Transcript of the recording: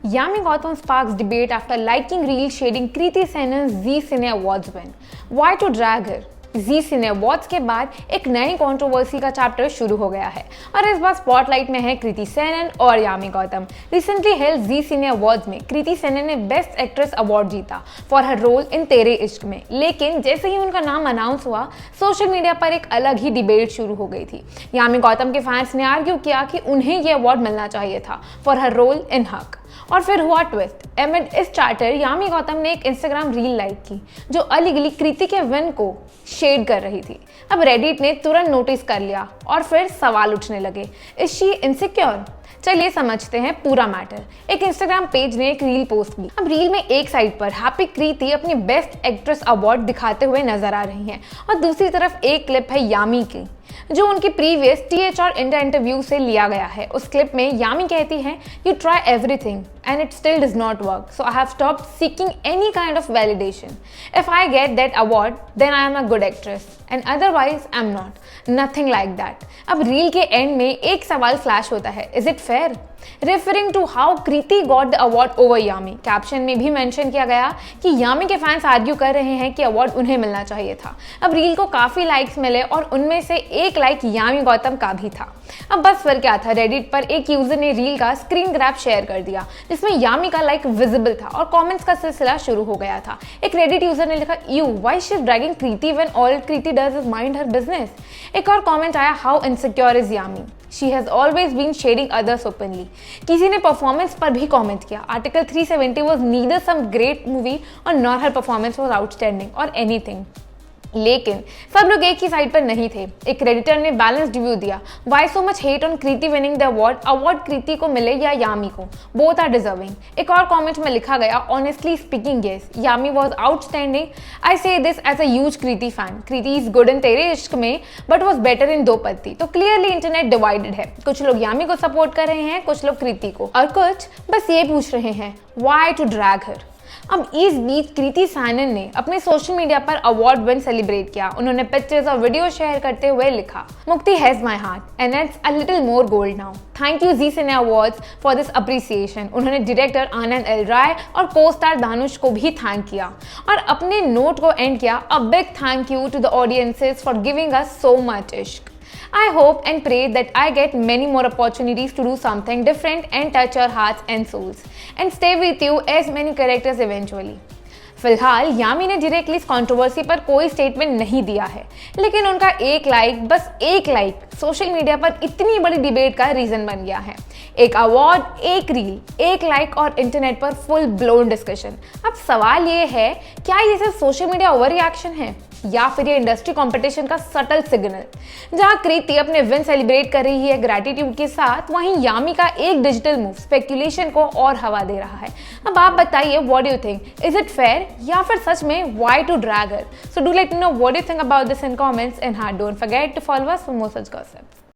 Yami Gautam sparks debate after liking reel shading Kriti Senon's Zee Cine Awards win. Why to drag her? Zee cine awards के बाद एक नई controversy का chapter शुरू हो गया है और इस बार स्पॉटलाइट में है कृति सेनन और यामी गौतम। रिसेंटली हेल्ड जी सिने अवार्ड्स में कृति सेनन ने बेस्ट एक्ट्रेस अवार्ड जीता for her role in Tere Ishk में, लेकिन जैसे ही उनका नाम अनाउंस हुआ सोशल मीडिया पर एक अलग ही डिबेट शुरू हो गई थी। यामी गौतम के फैंस ने आर्ग्यू किया कि उन्हें ये अवार्ड मिलना चाहिए था फॉर हर रोल इन हक। और फिर हुआ ट्विस्ट। एमिड इस चार्टर यामी गौतम ने एक इंस्टाग्राम रील लाइक की जो अलीगली कृति के विन को शेड कर रही थी। अब रेडिट ने तुरंत नोटिस कर लिया और फिर सवाल उठने लगे, इज शी इनसिक्योर? चलिए समझते हैं पूरा मैटर। एक इंस्टाग्राम पेज ने एक रील पोस्ट की। अब रील में एक साइड पर हैप्पी कृति अपनी बेस्ट एक्ट्रेस अवार्ड दिखाते हुए नजर आ रही हैं और दूसरी तरफ एक क्लिप है यामी की जो उनकी प्रीवियस TH और इंडिया इंटरव्यू से लिया गया है। उस क्लिप में यामी कहती हैं, you try everything and it still does not work, so I have stopped seeking any kind of validation. If I get that award, then I am a good actress and otherwise I'm not. Nothing like that. अब reel के and में एक सवाल flash होता है, is it fair? Referring to how Kriti got the award over Yami. Caption में भी mention किया गया कि यामी के फैंस आर्ग्यू कर रहे हैं कि अवार्ड उन्हें मिलना चाहिए था। अब रील को काफी लाइक्स मिले और उनमें से एक लाइक यामी गौतम का भी था। अब बस फर्क क्या था, रेडिट पर एक यूजर ने रील का स्क्रीन ग्रैब शेयर कर दिया जिसमें यामी का लाइक विजिबल था और कमेंट्स का सिलसिला शुरू हो गया था। एक रेडिट यूजर ने लिखा, you why she is dragging Kriti when all Kriti does is mind her business. एक और कमेंट आया, how insecure is Yami, she has always been shading others openly. किसी ने परफॉर्मेंस पर भी कमेंट किया, article 370 was neither some great movie और nor her performance was outstanding और एनीथिंग। लेकिन सब लोग एक ही साइड पर नहीं थे। एक रेडिटर ने बैलेंस रिव्यू दिया, why so much hate on Kriti winning the award Kriti को मिले या यामी को, बोथ आर डिजर्विंग। एक और कमेंट में लिखा गया, honestly speaking yes, Yami was outstanding. I say this as a huge Kriti fan. Kriti is good in Tere Ishk में बट वॉज बेटर इन दो पत्ती। तो क्लियरली इंटरनेट डिवाइडेड है, कुछ लोग यामी को सपोर्ट कर रहे हैं, कुछ लोग कृति को, और कुछ बस ये पूछ रहे हैं वाई टू ड्रैग हर। अब इस बीच कृति सैनन ने अपने सोशल मीडिया पर अवार्ड विन सेलिब्रेट किया। उन्होंने पिक्चर्स और वीडियो शेयर करते हुए लिखा, Mukti has my heart and it's a little more gold now. Thank you Zee cine awards for this appreciation. उन्होंने डायरेक्टर आनंद एल राय और को स्टार दानुष को भी थैंक किया और अपने नोट को एंड किया, a big thank you to the audiences for giving us so much इश्क. I hope and pray that I get many more opportunities to do something different and touch your hearts and souls and stay with you as many characters eventually. फिलहाल यामी ने directly इस controversy पर कोई statement नहीं दिया है, लेकिन उनका एक लाइक, बस एक लाइक सोशल मीडिया पर इतनी बड़ी डिबेट का रीजन बन गया है। एक अवार्ड, एक रील, एक लाइक और इंटरनेट पर फुल ब्लोन डिस्कशन। अब सवाल ये है, क्या ये सिर्फ सोशल मीडिया ओवर रिएक्शन है या फिर ये इंडस्ट्री कंपटीशन का सटल सिग्नल? जहां कृति अपने विन सेलिब्रेट कर रही है ग्रैटिट्यूड के साथ, वहीं यामी का एक डिजिटल मूव स्पेकुलेशन को और हवा दे रहा है। अब आप बताइए, what do you think, is it fair या फिर सच में why to drag her? So do let me know what you think about this in comments and don't forget to follow us for more such gossips.